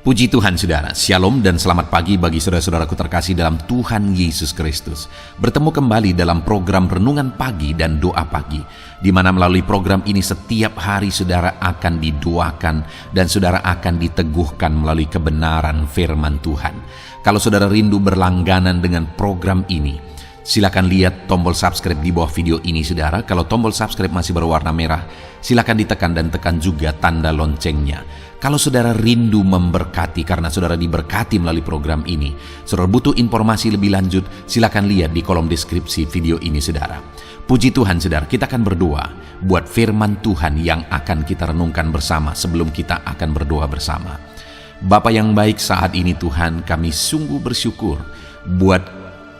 Puji Tuhan saudara, Shalom dan selamat pagi bagi saudara-saudaraku terkasih dalam Tuhan Yesus Kristus. Bertemu kembali dalam program Renungan Pagi dan Doa Pagi, di mana melalui program ini setiap hari saudara akan didoakan dan saudara akan diteguhkan melalui kebenaran firman Tuhan. Kalau saudara rindu berlangganan dengan program ini, silakan lihat tombol subscribe di bawah video ini saudara. Kalau tombol subscribe masih berwarna merah, silakan ditekan dan tekan juga tanda loncengnya. Kalau saudara rindu memberkati karena saudara diberkati melalui program ini, saudara butuh informasi lebih lanjut, silakan lihat di kolom deskripsi video ini saudara. Puji Tuhan saudara, kita akan berdoa buat firman Tuhan yang akan kita renungkan bersama sebelum kita akan berdoa bersama. Bapa yang baik, saat ini Tuhan kami sungguh bersyukur buat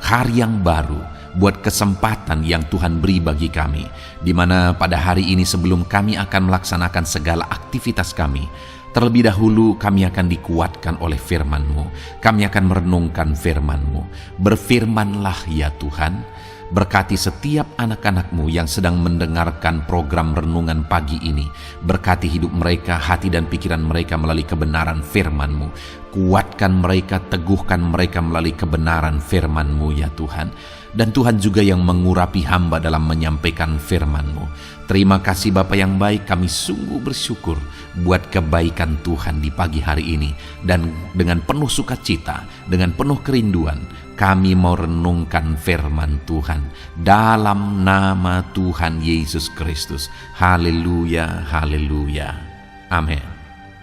hari yang baru, buat kesempatan yang Tuhan beri bagi kami, di mana pada hari ini sebelum kami akan melaksanakan segala aktivitas kami, terlebih dahulu kami akan dikuatkan oleh firman-Mu. Kami akan merenungkan firman-Mu. Berfirmanlah ya Tuhan, berkati setiap anak-anak-Mu yang sedang mendengarkan program renungan pagi ini. Berkati hidup mereka, hati dan pikiran mereka melalui kebenaran firman-Mu. Kuatkan mereka, teguhkan mereka melalui kebenaran firman-Mu ya Tuhan. Dan Tuhan juga yang mengurapi hamba dalam menyampaikan firman-Mu. Terima kasih Bapa yang baik, kami sungguh bersyukur buat kebaikan Tuhan di pagi hari ini. Dan dengan penuh sukacita, dengan penuh kerinduan, kami mau renungkan firman Tuhan dalam nama Tuhan Yesus Kristus. Haleluya, haleluya. Amin.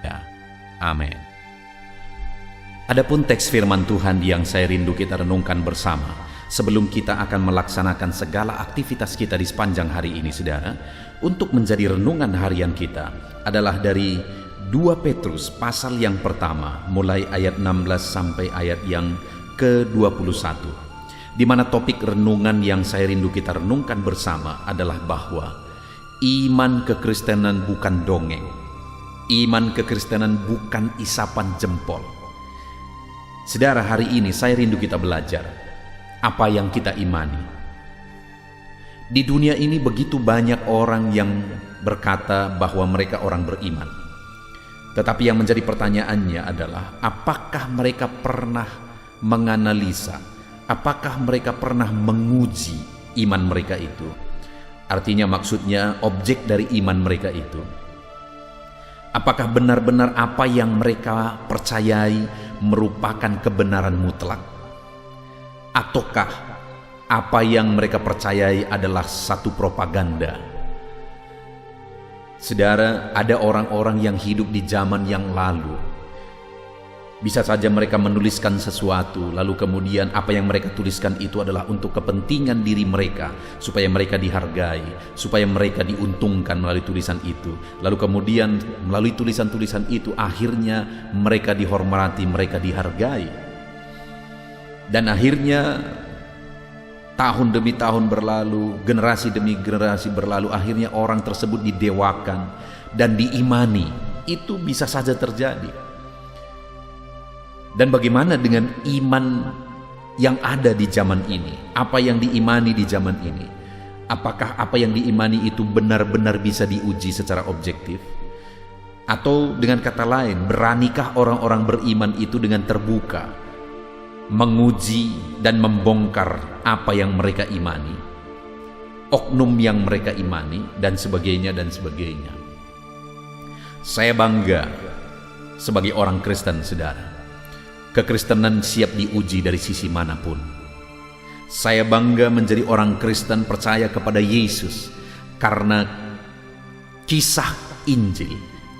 Ya, amin. Adapun teks firman Tuhan yang saya rindu kita renungkan bersama sebelum kita akan melaksanakan segala aktivitas kita di sepanjang hari ini saudara, untuk menjadi renungan harian kita adalah dari 2 Petrus pasal yang pertama mulai ayat 16 sampai ayat yang ke-21, di mana topik renungan yang saya rindu kita renungkan bersama adalah bahwa iman kekristenan bukan dongeng, iman kekristenan bukan isapan jempol. Saudara, hari ini saya rindu kita belajar apa yang kita imani. Di dunia ini begitu banyak orang yang berkata bahwa mereka orang beriman. Tetapi yang menjadi pertanyaannya adalah, apakah mereka pernah menganalisa, apakah mereka pernah menguji iman mereka itu? Artinya maksudnya objek dari iman mereka itu, apakah benar-benar apa yang mereka percayai merupakan kebenaran mutlak? Ataukah apa yang mereka percayai adalah satu propaganda? Saudara, ada orang-orang yang hidup di zaman yang lalu. Bisa saja mereka menuliskan sesuatu, lalu kemudian apa yang mereka tuliskan itu adalah untuk kepentingan diri mereka, supaya mereka dihargai, supaya mereka diuntungkan melalui tulisan itu. Lalu kemudian melalui tulisan-tulisan itu akhirnya mereka dihormati, mereka dihargai. Dan akhirnya tahun demi tahun berlalu, generasi demi generasi berlalu, akhirnya orang tersebut didewakan dan diimani. Itu bisa saja terjadi. Dan bagaimana dengan iman yang ada di zaman ini? Apa yang diimani di zaman ini? Apakah apa yang diimani itu benar-benar bisa diuji secara objektif? Atau dengan kata lain, beranikah orang-orang beriman itu dengan terbuka menguji dan membongkar apa yang mereka imani, oknum yang mereka imani, dan sebagainya dan sebagainya? Saya bangga sebagai orang Kristen saudara. Kekristenan siap diuji dari sisi manapun. Saya bangga menjadi orang Kristen percaya kepada Yesus karena kisah Injil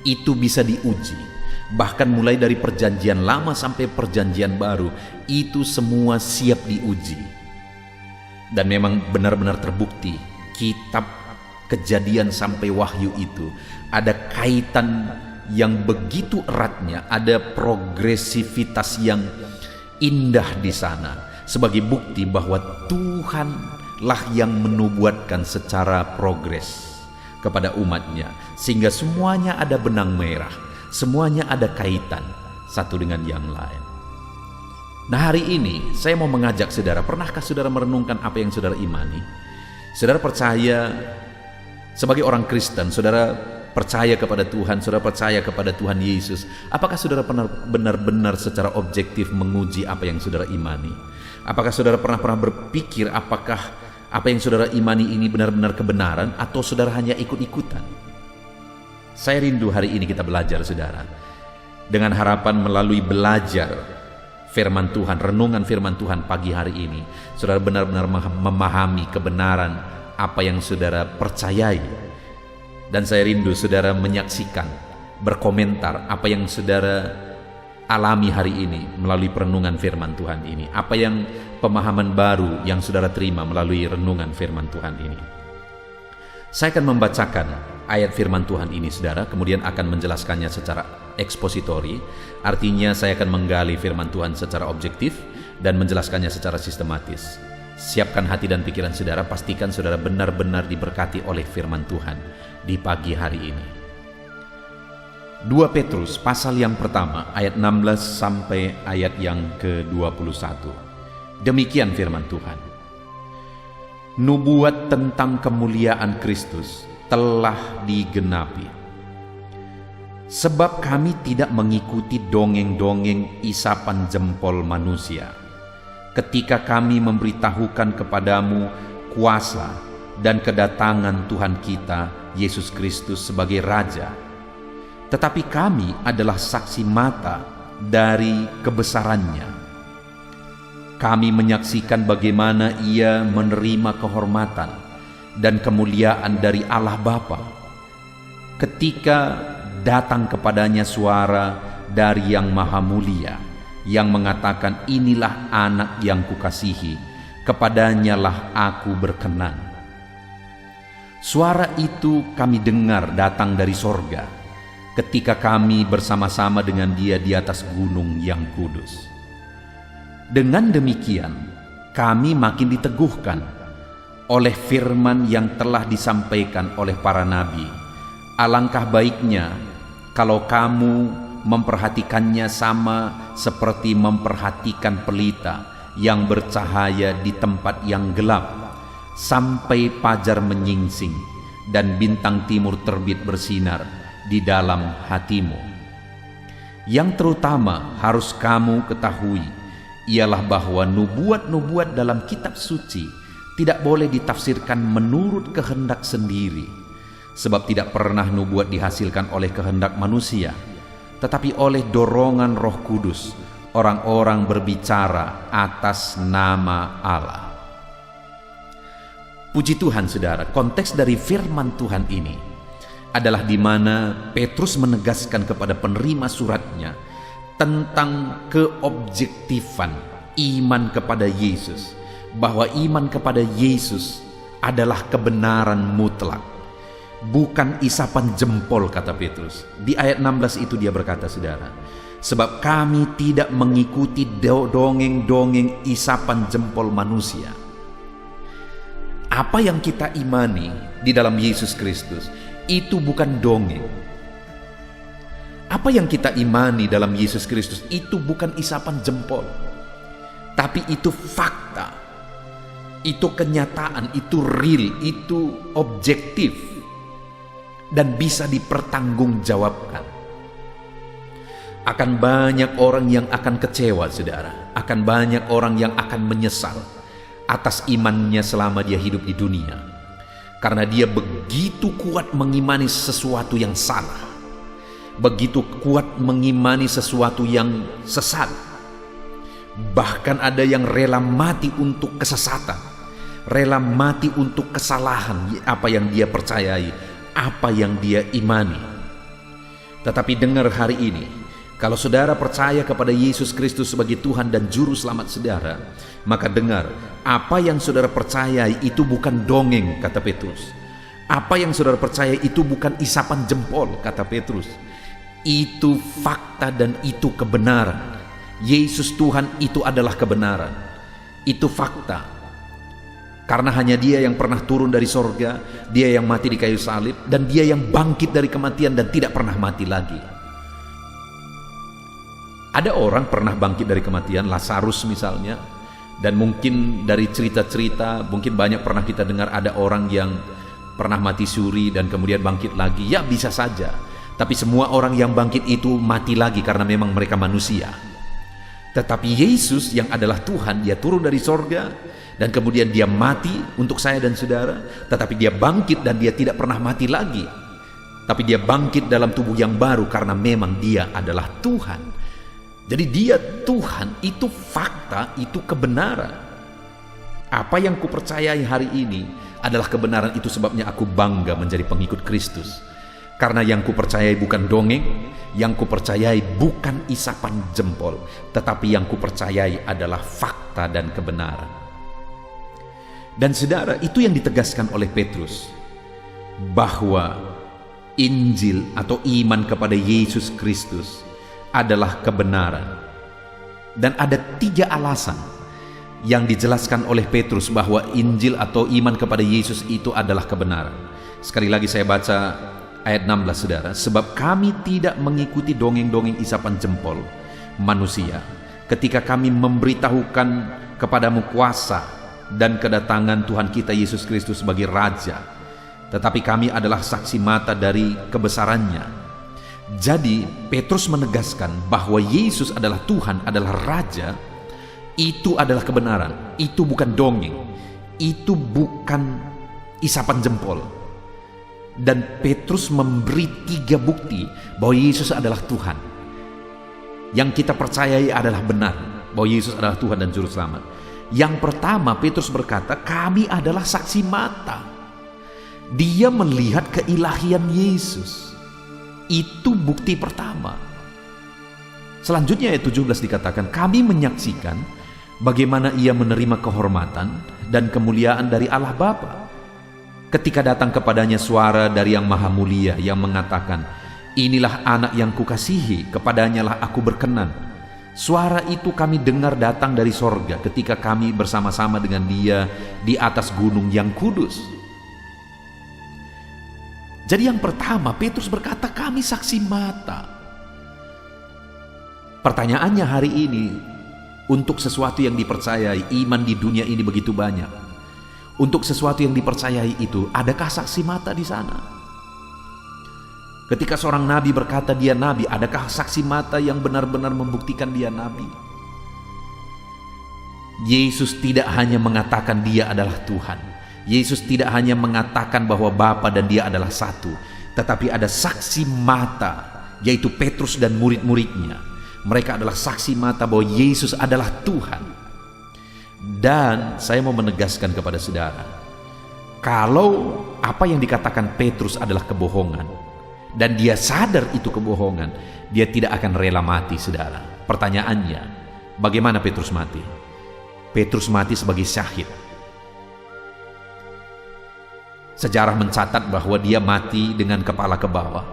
itu bisa diuji. Bahkan mulai dari perjanjian lama sampai perjanjian baru, itu semua siap diuji. Dan memang benar-benar terbukti kitab Kejadian sampai Wahyu itu ada kaitan yang begitu eratnya, ada progresivitas yang indah di sana, sebagai bukti bahwa Tuhanlah yang menubuatkan secara progres kepada umatnya, sehingga semuanya ada benang merah, semuanya ada kaitan satu dengan yang lain. Nah, hari ini saya mau mengajak saudara, pernahkah saudara merenungkan apa yang saudara imani? Saudara percaya sebagai orang Kristen, saudara percaya kepada Tuhan, saudara percaya kepada Tuhan Yesus, apakah saudara pernah benar-benar secara objektif menguji apa yang saudara imani? Apakah saudara pernah berpikir apakah apa yang saudara imani ini benar-benar kebenaran, atau saudara hanya ikut-ikutan? Saya rindu hari ini kita belajar, saudara, dengan harapan melalui belajar firman Tuhan, renungan firman Tuhan pagi hari ini, saudara benar-benar memahami kebenaran apa yang saudara percayai. Dan saya rindu saudara menyaksikan, berkomentar apa yang saudara alami hari ini melalui perenungan firman Tuhan ini. Apa yang pemahaman baru yang saudara terima melalui renungan firman Tuhan ini. Saya akan membacakan ayat firman Tuhan ini, saudara, kemudian akan menjelaskannya secara ekspositori. Artinya saya akan menggali firman Tuhan secara objektif dan menjelaskannya secara sistematis. Siapkan hati dan pikiran saudara, pastikan saudara benar-benar diberkati oleh firman Tuhan di pagi hari ini. 2 Petrus pasal yang pertama ayat 16 sampai ayat yang ke-21. Demikian firman Tuhan. Nubuat tentang kemuliaan Kristus telah digenapi. Sebab kami tidak mengikuti dongeng-dongeng isapan jempol manusia, ketika kami memberitahukan kepadamu kuasa dan kedatangan Tuhan kita Yesus Kristus sebagai Raja. Tetapi kami adalah saksi mata dari kebesarannya. Kami menyaksikan bagaimana Ia menerima kehormatan dan kemuliaan dari Allah Bapa, ketika datang kepadanya suara dari Yang Maha Mulia, yang mengatakan, inilah anak yang kukasihi, kepadanyalah aku berkenan. Suara itu kami dengar datang dari sorga, ketika kami bersama-sama dengan Dia di atas gunung yang kudus. Dengan demikian, kami makin diteguhkan oleh firman yang telah disampaikan oleh para nabi. Alangkah baiknya kalau kamu memperhatikannya sama seperti memperhatikan pelita yang bercahaya di tempat yang gelap, sampai fajar menyingsing dan bintang timur terbit bersinar di dalam hatimu. Yang terutama harus kamu ketahui ialah bahwa nubuat-nubuat dalam kitab suci tidak boleh ditafsirkan menurut kehendak sendiri, sebab tidak pernah nubuat dihasilkan oleh kehendak manusia, tetapi oleh dorongan Roh Kudus orang-orang berbicara atas nama Allah. Puji Tuhan, saudara, konteks dari firman Tuhan ini adalah di mana Petrus menegaskan kepada penerima suratnya tentang keobjektifan iman kepada Yesus, bahwa iman kepada Yesus adalah kebenaran mutlak, bukan isapan jempol, kata Petrus. Di ayat 16 itu dia berkata, saudara, sebab kami tidak mengikuti dongeng-dongeng isapan jempol manusia. Apa yang kita imani di dalam Yesus Kristus itu bukan dongeng. Apa yang kita imani dalam Yesus Kristus itu bukan isapan jempol, tapi itu fakta, itu kenyataan, itu real, itu objektif, dan bisa dipertanggungjawabkan. Akan banyak orang yang akan kecewa, saudara. Akan banyak orang yang akan menyesal atas imannya selama dia hidup di dunia, karena dia begitu kuat mengimani sesuatu yang salah, begitu kuat mengimani sesuatu yang sesat. Bahkan ada yang rela mati untuk kesesatan, rela mati untuk kesalahan apa yang dia percayai, apa yang dia imani. Tetapi dengar hari ini, kalau saudara percaya kepada Yesus Kristus sebagai Tuhan dan Juru Selamat saudara, maka dengar, apa yang saudara percayai itu bukan dongeng, kata Petrus. Apa yang saudara percaya itu bukan isapan jempol, kata Petrus. Itu fakta dan itu kebenaran. Yesus Tuhan itu adalah kebenaran. Itu fakta. Karena hanya Dia yang pernah turun dari sorga, Dia yang mati di kayu salib, dan Dia yang bangkit dari kematian dan tidak pernah mati lagi. Ada orang pernah bangkit dari kematian, Lazarus misalnya, dan mungkin dari cerita-cerita, mungkin banyak pernah kita dengar ada orang yang pernah mati suri dan kemudian bangkit lagi? Ya bisa saja. Tapi semua orang yang bangkit itu mati lagi karena memang mereka manusia. Tetapi Yesus yang adalah Tuhan, dia turun dari sorga dan kemudian dia mati untuk saya dan saudara. Tetapi dia bangkit dan dia tidak pernah mati lagi. Tapi dia bangkit dalam tubuh yang baru karena memang dia adalah Tuhan. Jadi dia Tuhan, itu fakta, itu kebenaran. Apa yang kupercayai hari ini adalah kebenaran, itu sebabnya aku bangga menjadi pengikut Kristus. Karena yang kupercayai bukan dongeng, yang kupercayai bukan isapan jempol, tetapi yang kupercayai adalah fakta dan kebenaran. Dan saudara, itu yang ditegaskan oleh Petrus, bahwa Injil atau iman kepada Yesus Kristus adalah kebenaran. Dan ada 3 alasan yang dijelaskan oleh Petrus bahwa Injil atau iman kepada Yesus itu adalah kebenaran. Sekali lagi saya baca ayat 16, saudara. Sebab kami tidak mengikuti dongeng-dongeng isapan jempol manusia ketika kami memberitahukan kepadamu kuasa dan kedatangan Tuhan kita Yesus Kristus sebagai Raja, tetapi kami adalah saksi mata dari kebesarannya. Jadi Petrus menegaskan bahwa Yesus adalah Tuhan, adalah Raja. Itu adalah kebenaran, itu bukan dongeng, itu bukan isapan jempol. Dan Petrus memberi 3 bukti bahwa Yesus adalah Tuhan. Yang kita percayai adalah benar, bahwa Yesus adalah Tuhan dan Juru Selamat. Yang pertama, Petrus berkata, kami adalah saksi mata. Dia melihat keilahian Yesus. Itu bukti pertama. Selanjutnya ayat 17 dikatakan, kami menyaksikan bagaimana ia menerima kehormatan dan kemuliaan dari Allah Bapa. Ketika datang kepadanya suara dari Yang Maha Mulia yang mengatakan, inilah anak yang kukasihi, kepadanya lah aku berkenan. Suara itu kami dengar datang dari sorga ketika kami bersama-sama dengan dia di atas gunung yang kudus. Jadi yang pertama, Petrus berkata, kami saksi mata. Pertanyaannya hari ini, untuk sesuatu yang dipercayai, iman di dunia ini begitu banyak. Untuk sesuatu yang dipercayai itu, adakah saksi mata di sana? Ketika seorang nabi berkata dia nabi, adakah saksi mata yang benar-benar membuktikan dia nabi? Yesus tidak hanya mengatakan dia adalah Tuhan. Yesus tidak hanya mengatakan bahwa Bapa dan dia adalah satu, tetapi ada saksi mata, yaitu Petrus dan murid-muridnya. Mereka adalah saksi mata bahwa Yesus adalah Tuhan. Dan saya mau menegaskan kepada saudara, kalau apa yang dikatakan Petrus adalah kebohongan, dan dia sadar itu kebohongan, dia tidak akan rela mati, saudara. Pertanyaannya, bagaimana Petrus mati? Petrus mati sebagai syahid. Sejarah mencatat bahwa dia mati dengan kepala ke bawah.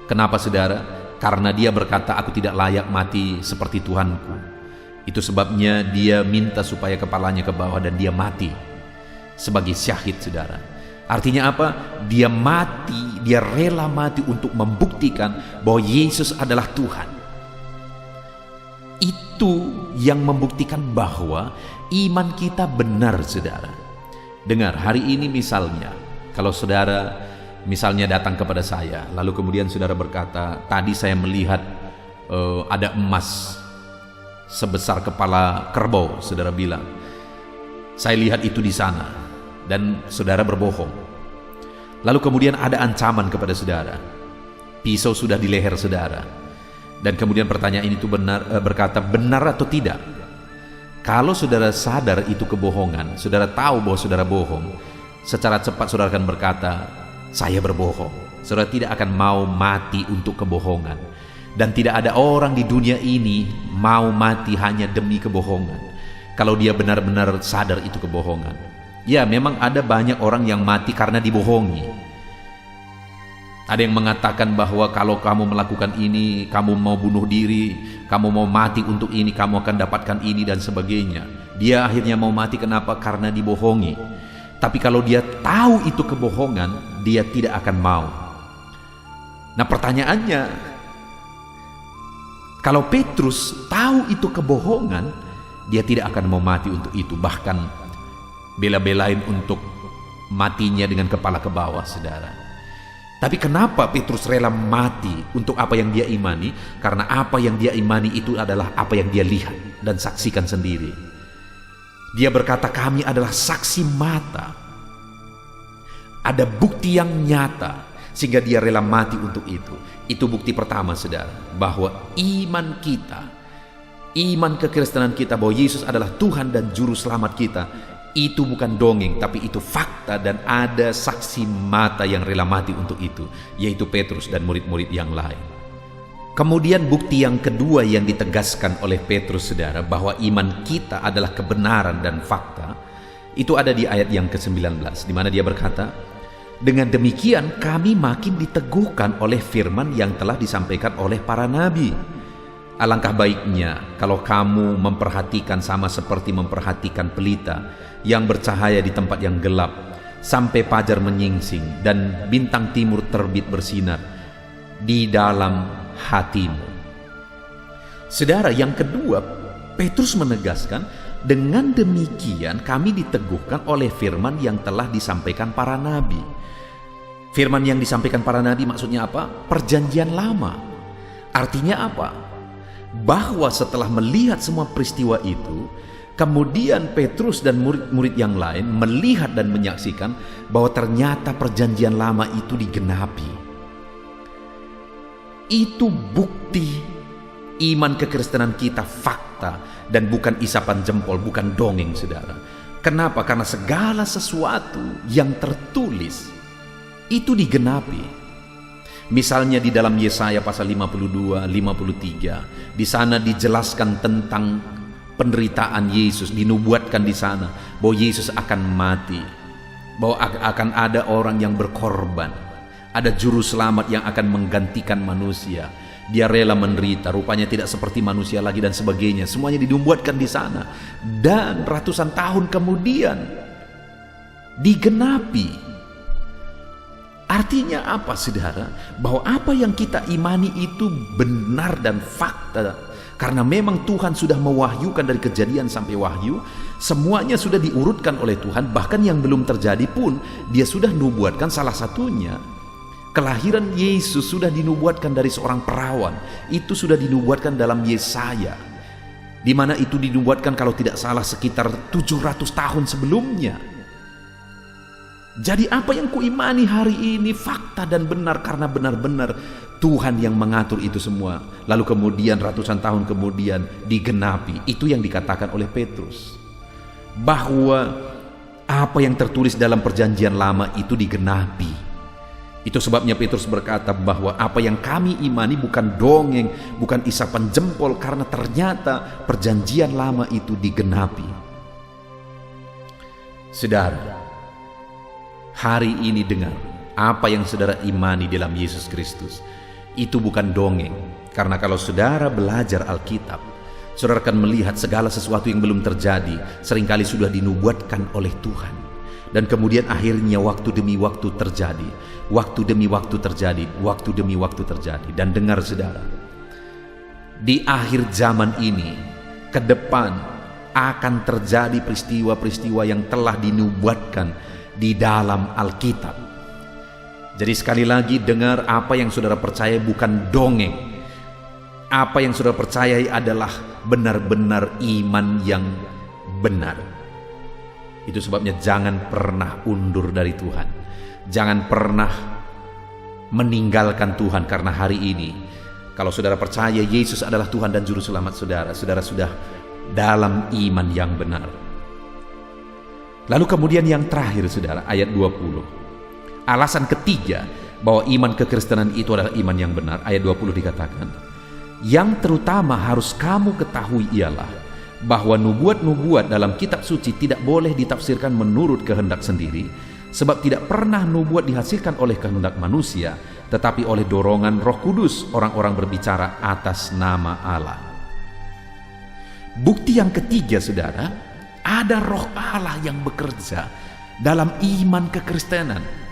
Kenapa, saudara? Karena dia berkata, aku tidak layak mati seperti Tuhanku. Itu sebabnya dia minta supaya kepalanya ke bawah dan dia mati sebagai syahid, saudara. Artinya apa? Dia mati, dia rela mati untuk membuktikan bahwa Yesus adalah Tuhan. Itu yang membuktikan bahwa iman kita benar, saudara. Dengar, hari ini misalnya, kalau saudara misalnya datang kepada saya, lalu kemudian saudara berkata, tadi saya melihat ada emas sebesar kepala kerbau, saudara bilang, saya lihat itu di sana, dan saudara berbohong. Lalu kemudian ada ancaman kepada saudara, pisau sudah di leher saudara, dan kemudian pertanyaan itu berkata, benar atau tidak? Kalau saudara sadar itu kebohongan, saudara tahu bahwa saudara bohong, secara cepat saudara akan berkata, saya berbohong. Saudara tidak akan mau mati untuk kebohongan. Dan tidak ada orang di dunia ini mau mati hanya demi kebohongan, kalau dia benar-benar sadar itu kebohongan. Ya, memang ada banyak orang yang mati karena dibohongi. Ada yang mengatakan bahwa kalau kamu melakukan ini, kamu mau bunuh diri, kamu mau mati untuk ini, kamu akan dapatkan ini dan sebagainya. Dia akhirnya mau mati, kenapa? Karena dibohongi. Tapi kalau dia tahu itu kebohongan, dia tidak akan mau. Nah, pertanyaannya, kalau Petrus tahu itu kebohongan, dia tidak akan mau mati untuk itu, bahkan bela-belain untuk matinya dengan kepala ke bawah, saudara. Tapi kenapa Petrus rela mati untuk apa yang dia imani? Karena apa yang dia imani itu adalah apa yang dia lihat dan saksikan sendiri. Dia berkata, kami adalah saksi mata. Ada bukti yang nyata sehingga dia rela mati untuk itu. Itu bukti pertama, saudara, bahwa iman kita, iman kekristenan kita bahwa Yesus adalah Tuhan dan Juru Selamat kita, itu bukan dongeng, tapi itu fakta, dan ada saksi mata yang rela mati untuk itu, yaitu Petrus dan murid-murid yang lain. Kemudian bukti yang kedua yang ditegaskan oleh Petrus, saudara, bahwa iman kita adalah kebenaran dan fakta, itu ada di ayat yang ke-19, di mana dia berkata, dengan demikian kami makin diteguhkan oleh firman yang telah disampaikan oleh para nabi. Alangkah baiknya kalau kamu memperhatikan sama seperti memperhatikan pelita yang bercahaya di tempat yang gelap, sampai fajar menyingsing dan bintang timur terbit bersinar di dalam hatimu. Saudara, yang kedua, Petrus menegaskan, dengan demikian kami diteguhkan oleh firman yang telah disampaikan para nabi. Firman yang disampaikan para nabi maksudnya apa? Perjanjian lama. Artinya apa? Bahwa setelah melihat semua peristiwa itu, kemudian Petrus dan murid-murid yang lain melihat dan menyaksikan bahwa ternyata perjanjian lama itu digenapi. Itu bukti iman kekristenan kita fakta dan bukan isapan jempol, bukan dongeng, saudara. Kenapa? Karena segala sesuatu yang tertulis itu digenapi. Misalnya di dalam Yesaya pasal 52, 53, di sana dijelaskan tentang penderitaan Yesus, dinubuatkan di sana bahwa Yesus akan mati, bahwa akan ada orang yang berkorban, ada juru selamat yang akan menggantikan manusia. Dia rela menderita, rupanya tidak seperti manusia lagi dan sebagainya. Semuanya dinubuatkan di sana, dan ratusan tahun kemudian digenapi. Artinya apa, saudara? Bahwa apa yang kita imani itu benar dan fakta. Karena memang Tuhan sudah mewahyukan dari Kejadian sampai Wahyu, semuanya sudah diurutkan oleh Tuhan. Bahkan yang belum terjadi pun dia sudah nubuatkan. Salah satunya kelahiran Yesus sudah dinubuatkan dari seorang perawan. Itu sudah dinubuatkan dalam Yesaya, di mana itu dinubuatkan kalau tidak salah sekitar 700 tahun sebelumnya. Jadi apa yang kuimani hari ini fakta dan benar, karena benar-benar Tuhan yang mengatur itu semua. Lalu kemudian ratusan tahun kemudian digenapi. Itu yang dikatakan oleh Petrus, bahwa apa yang tertulis dalam perjanjian lama itu digenapi. Itu sebabnya Petrus berkata bahwa apa yang kami imani bukan dongeng, bukan isapan jempol, karena ternyata perjanjian lama itu digenapi. Saudara, hari ini dengar, apa yang saudara imani dalam Yesus Kristus itu bukan dongeng. Karena kalau saudara belajar Alkitab, saudara akan melihat segala sesuatu yang belum terjadi seringkali sudah dinubuatkan oleh Tuhan. Dan kemudian akhirnya waktu demi waktu terjadi, waktu demi waktu terjadi, waktu demi waktu terjadi. Dan dengar, saudara, di akhir zaman ini ke depan akan terjadi peristiwa-peristiwa yang telah dinubuatkan di dalam Alkitab. Jadi sekali lagi, dengar, apa yang saudara percaya bukan dongeng. Apa yang saudara percayai adalah benar-benar iman yang benar. Itu sebabnya jangan pernah undur dari Tuhan. Jangan pernah meninggalkan Tuhan, karena hari ini kalau saudara percaya Yesus adalah Tuhan dan Juru Selamat saudara, saudara sudah dalam iman yang benar. Lalu kemudian yang terakhir, saudara, ayat 20. Alasan ketiga bahwa iman kekristenan itu adalah iman yang benar. Ayat 20 dikatakan, yang terutama harus kamu ketahui ialah bahwa nubuat-nubuat dalam kitab suci tidak boleh ditafsirkan menurut kehendak sendiri, sebab tidak pernah nubuat dihasilkan oleh kehendak manusia, tetapi oleh dorongan Roh Kudus orang-orang berbicara atas nama Allah. Bukti yang ketiga, saudara, ada Roh Allah yang bekerja dalam iman kekristenan.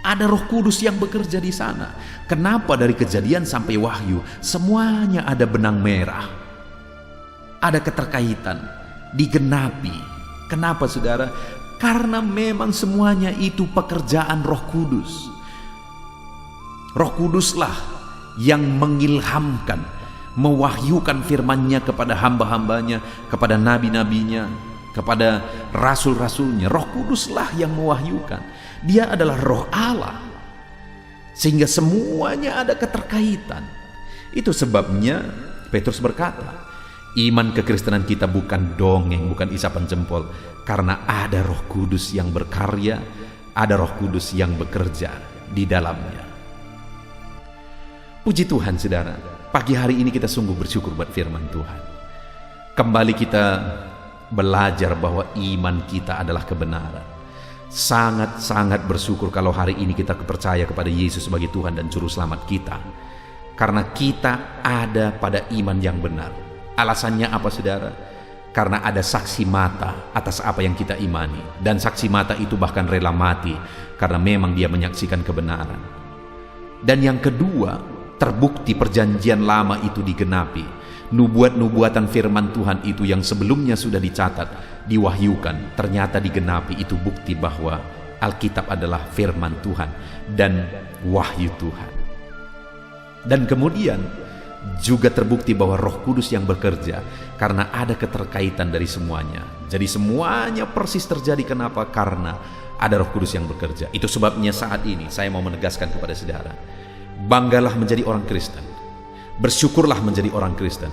Ada Roh Kudus yang bekerja di sana. Kenapa dari Kejadian sampai Wahyu semuanya ada benang merah? Ada keterkaitan, digenapi. Kenapa, saudara? Karena memang semuanya itu pekerjaan Roh Kudus. Roh Kuduslah yang mengilhamkan, mewahyukan firman-Nya kepada hamba-hambanya, kepada nabi-nabinya, kepada rasul-rasulnya. Roh Kuduslah yang mewahyukan. Dia adalah Roh Allah, sehingga semuanya ada keterkaitan. Itu sebabnya Petrus berkata, iman kekristenan kita bukan dongeng, bukan isapan jempol, karena ada Roh Kudus yang berkarya, ada Roh Kudus yang bekerja di dalamnya. Puji Tuhan saudara, pagi hari ini kita sungguh bersyukur buat firman Tuhan. Kembali kita belajar bahwa iman kita adalah kebenaran. Sangat-sangat bersyukur kalau hari ini kita percaya kepada Yesus sebagai Tuhan dan Juru Selamat kita. Karena kita ada pada iman yang benar. Alasannya apa saudara? Karena ada saksi mata atas apa yang kita imani. Dan saksi mata itu bahkan rela mati karena memang dia menyaksikan kebenaran. Dan yang kedua, terbukti perjanjian lama itu digenapi. Nubuat-nubuatan firman Tuhan itu yang sebelumnya sudah dicatat, diwahyukan, ternyata digenapi. Itu bukti bahwa Alkitab adalah firman Tuhan dan wahyu Tuhan. Dan kemudian juga terbukti bahwa Roh Kudus yang bekerja, karena ada keterkaitan dari semuanya. Jadi semuanya persis terjadi. Kenapa? Karena ada Roh Kudus yang bekerja. Itu sebabnya saat ini saya mau menegaskan kepada saudara, banggalah menjadi orang Kristen. Bersyukurlah menjadi orang Kristen.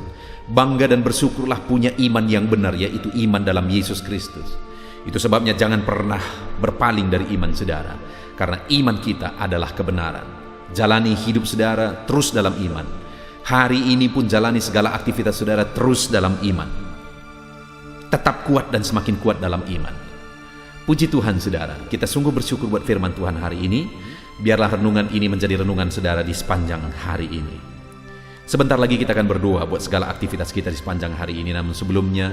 Bangga dan bersyukurlah punya iman yang benar, yaitu iman dalam Yesus Kristus. Itu sebabnya jangan pernah berpaling dari iman saudara, karena iman kita adalah kebenaran. Jalani hidup saudara terus dalam iman. Hari ini pun jalani segala aktivitas saudara terus dalam iman. Tetap kuat dan semakin kuat dalam iman. Puji Tuhan saudara, kita sungguh bersyukur buat firman Tuhan hari ini. Biarlah renungan ini menjadi renungan saudara di sepanjang hari ini. Sebentar lagi kita akan berdoa buat segala aktivitas kita di sepanjang hari ini. Namun sebelumnya,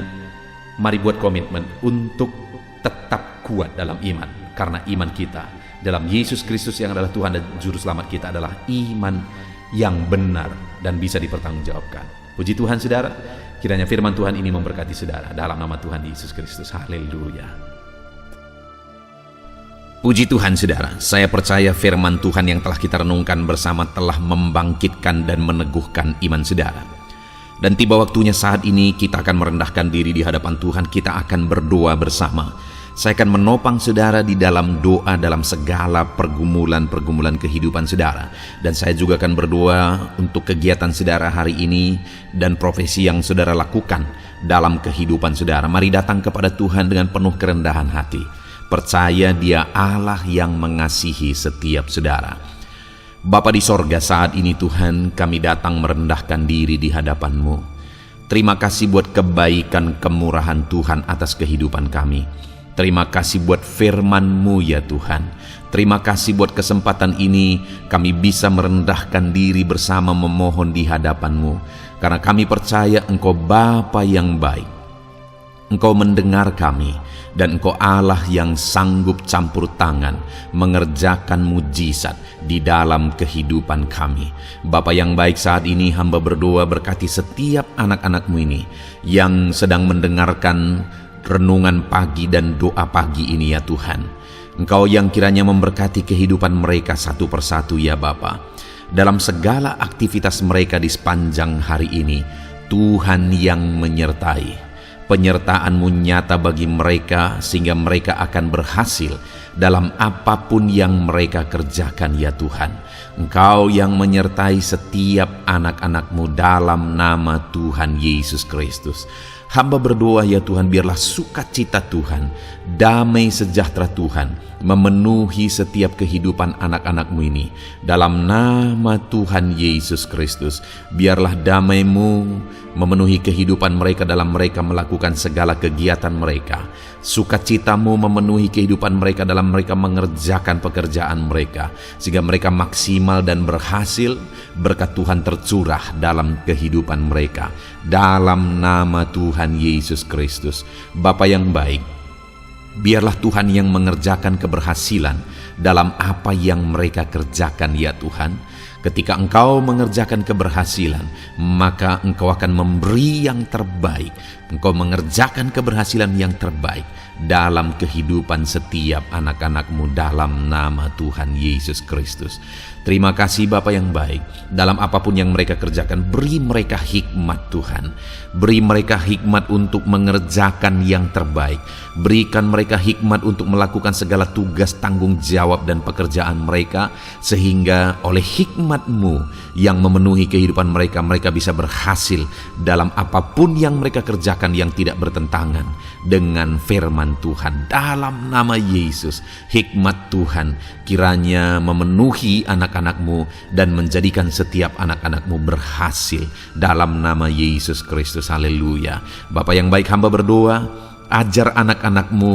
mari buat komitmen untuk tetap kuat dalam iman. Karena iman kita dalam Yesus Kristus yang adalah Tuhan dan Juru Selamat kita adalah iman yang benar dan bisa dipertanggungjawabkan. Puji Tuhan saudara, kiranya firman Tuhan ini memberkati saudara dalam nama Tuhan Yesus Kristus. Haleluya. Puji Tuhan saudara, saya percaya firman Tuhan yang telah kita renungkan bersama telah membangkitkan dan meneguhkan iman saudara. Dan tiba waktunya saat ini kita akan merendahkan diri di hadapan Tuhan. Kita akan berdoa bersama. Saya akan menopang saudara di dalam doa dalam segala pergumulan-pergumulan kehidupan saudara. Dan saya juga akan berdoa untuk kegiatan saudara hari ini dan profesi yang saudara lakukan dalam kehidupan saudara. Mari datang kepada Tuhan dengan penuh kerendahan hati. Percaya Dia Allah yang mengasihi setiap saudara. Bapa di sorga, saat ini Tuhan kami datang merendahkan diri di hadapan-Mu. Terima kasih buat kebaikan kemurahan Tuhan atas kehidupan kami. Terima kasih buat firman-Mu ya Tuhan. Terima kasih buat kesempatan ini kami bisa merendahkan diri bersama memohon di hadapan-Mu. Karena kami percaya Engkau Bapa yang baik. Engkau mendengar kami, dan Engkau Allah yang sanggup campur tangan mengerjakan mujizat di dalam kehidupan kami. Bapa yang baik, saat ini hamba berdoa berkati setiap anak-anak-Mu ini yang sedang mendengarkan renungan pagi dan doa pagi ini ya Tuhan. Engkau yang kiranya memberkati kehidupan mereka satu persatu ya Bapa. Dalam segala aktivitas mereka di sepanjang hari ini, Tuhan yang menyertai. Penyertaan-Mu nyata bagi mereka sehingga mereka akan berhasil dalam apapun yang mereka kerjakan ya Tuhan. Engkau yang menyertai setiap anak-anak-Mu dalam nama Tuhan Yesus Kristus. Hamba berdoa ya Tuhan, biarlah sukacita Tuhan, damai sejahtera Tuhan memenuhi setiap kehidupan anak-anak-Mu ini. Dalam nama Tuhan Yesus Kristus, biarlah damai-Mu memenuhi kehidupan mereka dalam mereka melakukan segala kegiatan mereka. Sukacita-Mu memenuhi kehidupan mereka dalam mereka mengerjakan pekerjaan mereka, sehingga mereka maksimal dan berhasil. Berkat Tuhan tercurah dalam kehidupan mereka. Dalam nama Tuhan Yesus Kristus. Bapa yang baik, biarlah Tuhan yang mengerjakan keberhasilan dalam apa yang mereka kerjakan ya Tuhan. Ketika engkau mengerjakan keberhasilan, maka engkau akan memberi yang terbaik. Engkau mengerjakan keberhasilan yang terbaik dalam kehidupan setiap anak-anakmu dalam nama Tuhan Yesus Kristus. Terima kasih Bapa yang baik. Dalam apapun yang mereka kerjakan, beri mereka hikmat Tuhan. Beri mereka hikmat untuk mengerjakan yang terbaik. Berikan mereka hikmat untuk melakukan segala tugas, tanggung jawab dan pekerjaan mereka, sehingga oleh hikmat-Mu yang memenuhi kehidupan mereka, mereka bisa berhasil dalam apapun yang mereka kerjakan yang tidak bertentangan dengan firman Tuhan. Dalam nama Yesus, hikmat Tuhan kiranya memenuhi anak-anak-Mu dan menjadikan setiap anak-anak-Mu berhasil dalam nama Yesus Kristus. Haleluya. Bapa yang baik, hamba berdoa, ajar anak-anak-Mu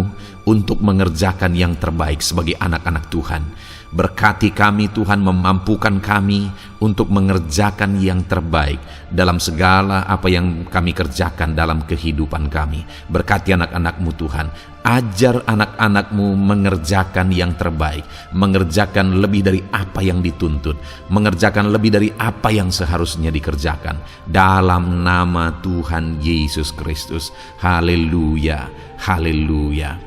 untuk mengerjakan yang terbaik sebagai anak-anak Tuhan. Berkati kami Tuhan, memampukan kami untuk mengerjakan yang terbaik dalam segala apa yang kami kerjakan dalam kehidupan kami. Berkati anak-anak-Mu Tuhan, ajar anak-anak-Mu mengerjakan yang terbaik, mengerjakan lebih dari apa yang dituntut, mengerjakan lebih dari apa yang seharusnya dikerjakan. Dalam nama Tuhan Yesus Kristus. Haleluya, haleluya.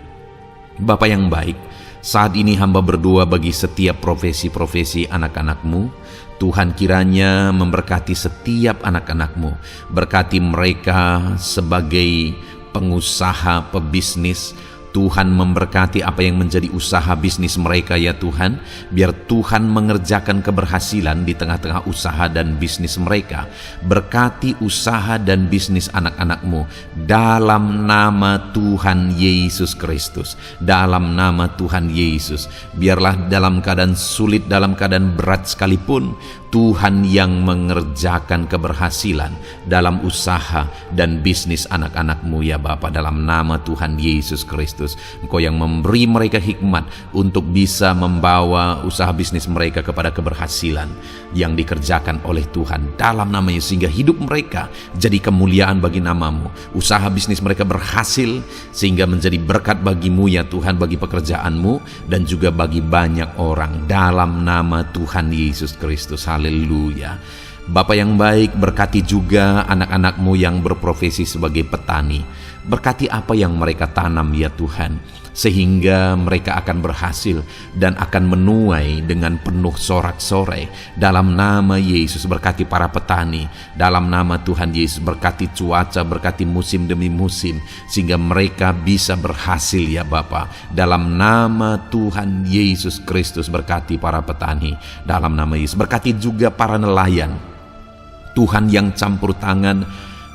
Bapa yang baik, saat ini hamba berdoa bagi setiap profesi-profesi anak-anak-Mu. Tuhan kiranya memberkati setiap anak-anak-Mu. Berkati mereka sebagai pengusaha, pebisnis. Tuhan memberkati apa yang menjadi usaha bisnis mereka ya Tuhan. Biar Tuhan mengerjakan keberhasilan di tengah-tengah usaha dan bisnis mereka. Berkati usaha dan bisnis anak-anak-Mu dalam nama Tuhan Yesus Kristus. Dalam nama Tuhan Yesus. Biarlah dalam keadaan sulit, dalam keadaan berat sekalipun, Tuhan yang mengerjakan keberhasilan dalam usaha dan bisnis anak-anak-Mu ya Bapa, dalam nama Tuhan Yesus Kristus. Engkau yang memberi mereka hikmat untuk bisa membawa usaha bisnis mereka kepada keberhasilan yang dikerjakan oleh Tuhan dalam nama Yesus, sehingga hidup mereka jadi kemuliaan bagi nama-Mu. Usaha bisnis mereka berhasil sehingga menjadi berkat bagi-Mu ya Tuhan, bagi pekerjaan-Mu dan juga bagi banyak orang dalam nama Tuhan Yesus Kristus. Haleluya. Bapa yang baik, berkati juga anak-anak-Mu yang berprofesi sebagai petani. Berkati apa yang mereka tanam ya Tuhan, sehingga mereka akan berhasil dan akan menuai dengan penuh sorak-sorai. Dalam nama Yesus, berkati para petani. Dalam nama Tuhan Yesus, berkati cuaca, berkati musim demi musim, sehingga mereka bisa berhasil ya Bapa. Dalam nama Tuhan Yesus Kristus, berkati para petani. Dalam nama Yesus, berkati juga para nelayan. Tuhan yang campur tangan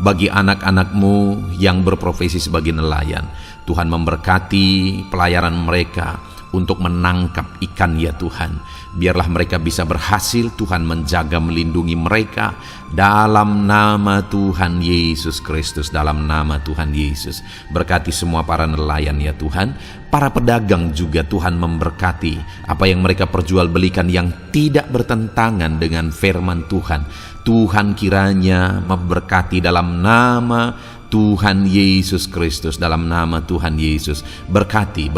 bagi anak-anak-Mu yang berprofesi sebagai nelayan. Tuhan memberkati pelayaran mereka untuk menangkap ikan ya Tuhan. Biarlah mereka bisa berhasil. Tuhan menjaga, melindungi mereka dalam nama Tuhan Yesus Kristus. Dalam nama Tuhan Yesus, berkati semua para nelayan ya Tuhan. Para pedagang juga Tuhan memberkati apa yang mereka perjualbelikan yang tidak bertentangan dengan firman Tuhan. Tuhan kiranya memberkati dalam nama Tuhan Yesus Kristus. Dalam nama Tuhan Yesus, berkati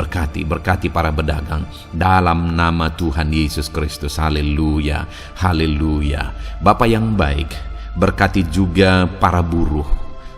para pedagang dalam nama Tuhan Yesus Kristus. Haleluya, haleluya. Bapa yang baik, berkati juga para buruh.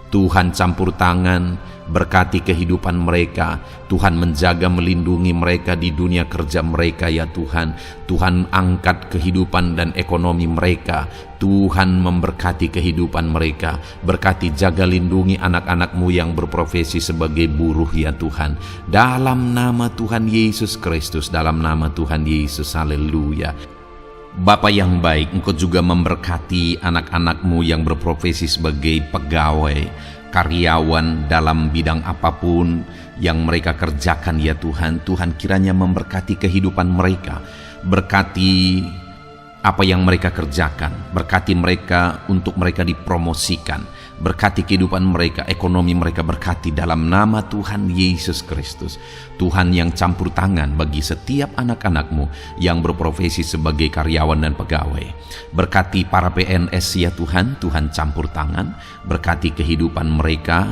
Tuhan campur tangan, berkati kehidupan mereka. Tuhan menjaga, melindungi mereka di dunia kerja mereka ya Tuhan. Tuhan angkat kehidupan dan ekonomi mereka. Tuhan memberkati kehidupan mereka. Berkati, jaga, lindungi anak-anak-Mu yang berprofesi sebagai buruh ya Tuhan. Dalam nama Tuhan Yesus Kristus, dalam nama Tuhan Yesus. Haleluya. Bapa yang baik, Engkau juga memberkati anak-anak-Mu yang berprofesi sebagai pegawai, karyawan dalam bidang apapun yang mereka kerjakan ya Tuhan. Tuhan kiranya memberkati kehidupan mereka. Berkati apa yang mereka kerjakan. Berkati mereka untuk mereka dipromosikan. Berkati kehidupan mereka, ekonomi mereka, berkati dalam nama Tuhan Yesus Kristus. Tuhan yang campur tangan bagi setiap anak-anak-Mu yang berprofesi sebagai karyawan dan pegawai. Berkati para PNS ya Tuhan. Tuhan campur tangan, berkati kehidupan mereka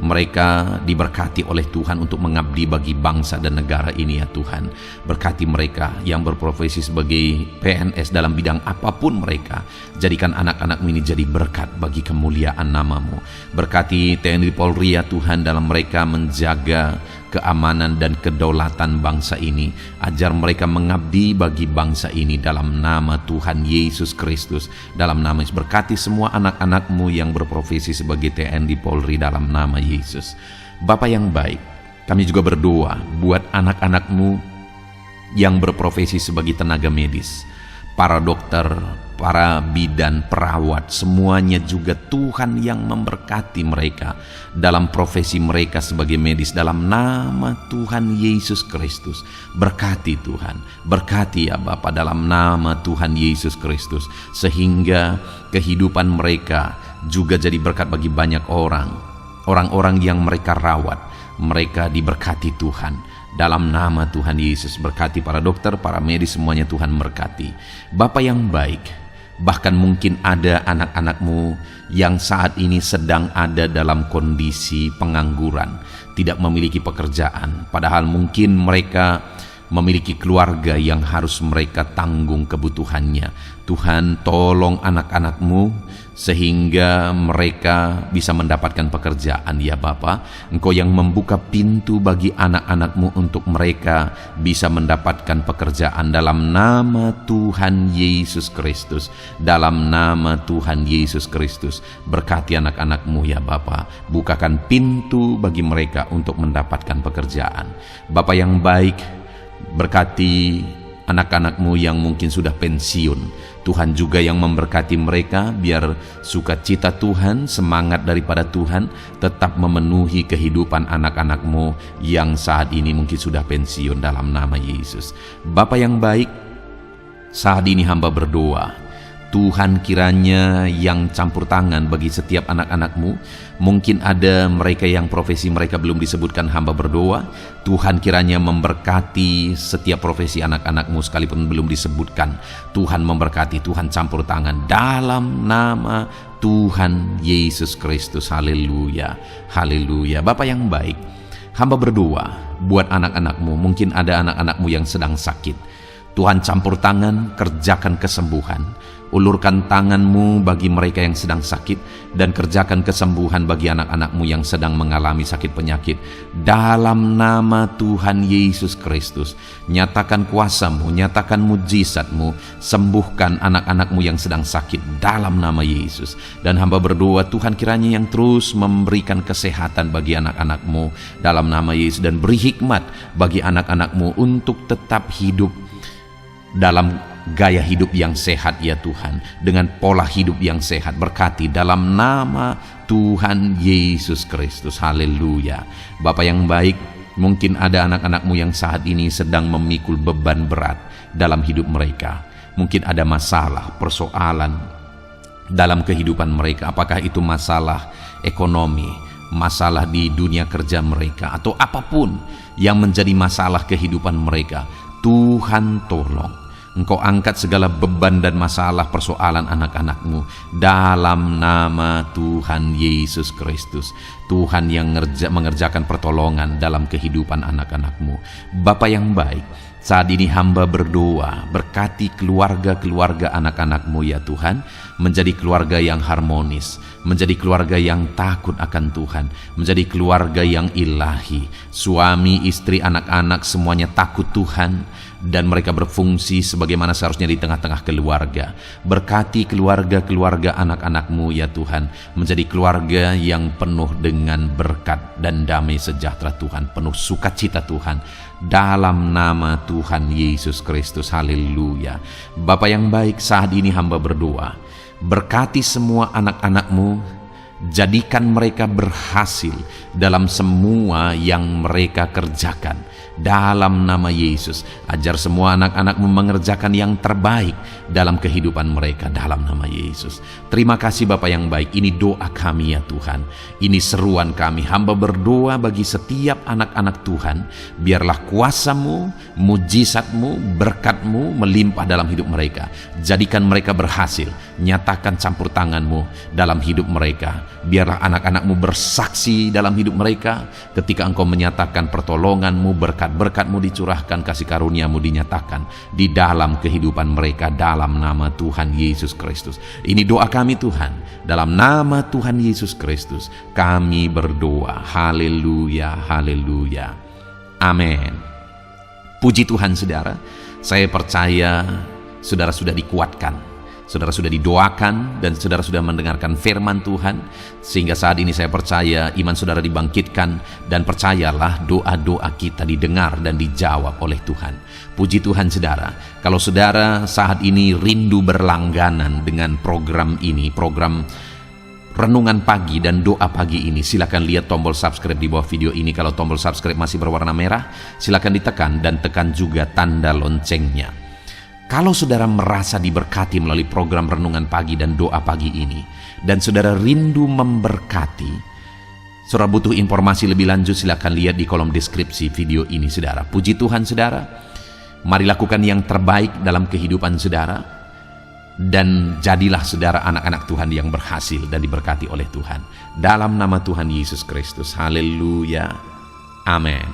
Mereka diberkati oleh Tuhan untuk mengabdi bagi bangsa dan negara ini ya Tuhan. Berkati mereka yang berprofesi sebagai PNS dalam bidang apapun mereka. Jadikan anak-anak ini jadi berkat bagi kemuliaan nama-Mu. Berkati TNI Polri ya Tuhan dalam mereka menjaga keamanan dan kedaulatan bangsa ini. Ajar mereka mengabdi bagi bangsa ini dalam nama Tuhan Yesus Kristus. Dalam nama Yesus, berkati semua anak-anak-Mu yang berprofesi sebagai TNI Polri dalam nama Yesus. Bapa yang baik, kami juga berdoa buat anak-anak-Mu yang berprofesi sebagai tenaga medis, para dokter, para bidan, perawat, semuanya juga Tuhan yang memberkati mereka dalam profesi mereka sebagai medis dalam nama Tuhan Yesus Kristus. Berkati Tuhan, berkati ya Bapa dalam nama Tuhan Yesus Kristus, sehingga kehidupan mereka juga jadi berkat bagi banyak orang-orang yang mereka rawat. Mereka diberkati Tuhan. Dalam nama Tuhan Yesus, berkati para dokter, para medis, semuanya Tuhan berkati. Bapa yang baik, bahkan mungkin ada anak-anak-Mu yang saat ini sedang ada dalam kondisi pengangguran, tidak memiliki pekerjaan, padahal mungkin mereka memiliki keluarga yang harus mereka tanggung kebutuhannya. Tuhan, tolong anak-anak-Mu sehingga mereka bisa mendapatkan pekerjaan ya Bapa. Engkau yang membuka pintu bagi anak-anak-Mu untuk mereka bisa mendapatkan pekerjaan dalam nama Tuhan Yesus Kristus. Dalam nama Tuhan Yesus Kristus, berkati anak-anak-Mu ya Bapa. Bukakan pintu bagi mereka untuk mendapatkan pekerjaan. Bapa yang baik, berkati anak-anak-Mu yang mungkin sudah pensiun. Tuhan juga yang memberkati mereka, biar sukacita Tuhan, semangat daripada Tuhan tetap memenuhi kehidupan anak-anak-Mu yang saat ini mungkin sudah pensiun dalam nama Yesus. Bapa yang baik, saat ini hamba berdoa, Tuhan kiranya yang campur tangan bagi setiap anak-anak-Mu. Mungkin ada mereka yang profesi mereka belum disebutkan, hamba berdoa Tuhan kiranya memberkati setiap profesi anak-anak-Mu sekalipun belum disebutkan. Tuhan memberkati, Tuhan campur tangan dalam nama Tuhan Yesus Kristus. Haleluya, haleluya. Bapa yang baik, hamba berdoa buat anak-anak-Mu. Mungkin ada anak-anak-Mu yang sedang sakit. Tuhan campur tangan, kerjakan kesembuhan. Ulurkan tangan-Mu bagi mereka yang sedang sakit, dan kerjakan kesembuhan bagi anak-anak-Mu yang sedang mengalami sakit penyakit. Dalam nama Tuhan Yesus Kristus, nyatakan kuasa-Mu, nyatakan mujizat-Mu, sembuhkan anak-anak-Mu yang sedang sakit dalam nama Yesus. Dan hamba berdoa Tuhan kiranya yang terus memberikan kesehatan bagi anak-anak-Mu dalam nama Yesus, dan beri hikmat bagi anak-anak-Mu untuk tetap hidup dalam gaya hidup yang sehat ya Tuhan, dengan pola hidup yang sehat. Berkati dalam nama Tuhan Yesus Kristus. Haleluya. Bapa yang baik, mungkin ada anak-anak-Mu yang saat ini sedang memikul beban berat dalam hidup mereka. Mungkin ada masalah, persoalan dalam kehidupan mereka. Apakah itu masalah ekonomi, masalah di dunia kerja mereka, atau apapun yang menjadi masalah kehidupan mereka. Tuhan tolong, Engkau angkat segala beban dan masalah persoalan anak-anak-Mu dalam nama Tuhan Yesus Kristus. Tuhan yang mengerjakan pertolongan dalam kehidupan anak-anak-Mu. Bapa yang baik, saat ini hamba berdoa, berkati keluarga-keluarga anak-anak-Mu ya Tuhan, menjadi keluarga yang harmonis, menjadi keluarga yang takut akan Tuhan, menjadi keluarga yang ilahi. Suami, istri, anak-anak semuanya takut Tuhan, dan mereka berfungsi sebagaimana seharusnya di tengah-tengah keluarga. Berkati keluarga-keluarga anak-anak-Mu ya Tuhan, menjadi keluarga yang penuh dengan berkat dan damai sejahtera Tuhan, penuh sukacita Tuhan, dalam nama Tuhan Yesus Kristus. Haleluya. Bapa yang baik, saat ini hamba berdoa, berkati semua anak-anak-Mu, jadikan mereka berhasil dalam semua yang mereka kerjakan dalam nama Yesus. Ajar semua anak-anak-Mu mengerjakan yang terbaik dalam kehidupan mereka dalam nama Yesus. Terima kasih Bapa yang baik. Ini doa kami ya Tuhan, ini seruan kami. Hamba berdoa bagi setiap anak-anak Tuhan, biarlah kuasa-Mu, mujizat-Mu, berkat-Mu melimpah dalam hidup mereka. Jadikan mereka berhasil, nyatakan campur tangan-Mu dalam hidup mereka. Biarlah anak-anak-Mu bersaksi dalam hidup mereka ketika Engkau menyatakan pertolongan-Mu, berkat-berkat-Mu dicurahkan, kasih karunia-Mu dinyatakan di dalam kehidupan mereka dalam nama Tuhan Yesus Kristus. Ini doa kami Tuhan, dalam nama Tuhan Yesus Kristus kami berdoa. Haleluya, haleluya, amin. Puji Tuhan saudara, saya percaya saudara sudah dikuatkan, saudara sudah didoakan, dan saudara sudah mendengarkan firman Tuhan, sehingga saat ini saya percaya iman saudara dibangkitkan, dan percayalah doa-doa kita didengar dan dijawab oleh Tuhan. Puji Tuhan saudara, kalau saudara saat ini rindu berlangganan dengan program ini, program Renungan Pagi dan Doa Pagi ini, silakan lihat tombol subscribe di bawah video ini. Kalau tombol subscribe masih berwarna merah, silakan ditekan dan tekan juga tanda loncengnya. Kalau saudara merasa diberkati melalui program Renungan Pagi dan Doa Pagi ini, dan saudara rindu memberkati, saudara butuh informasi lebih lanjut, silakan lihat di kolom deskripsi video ini saudara. Puji Tuhan saudara, mari lakukan yang terbaik dalam kehidupan saudara, dan jadilah saudara anak-anak Tuhan yang berhasil dan diberkati oleh Tuhan. Dalam nama Tuhan Yesus Kristus, haleluya, amin.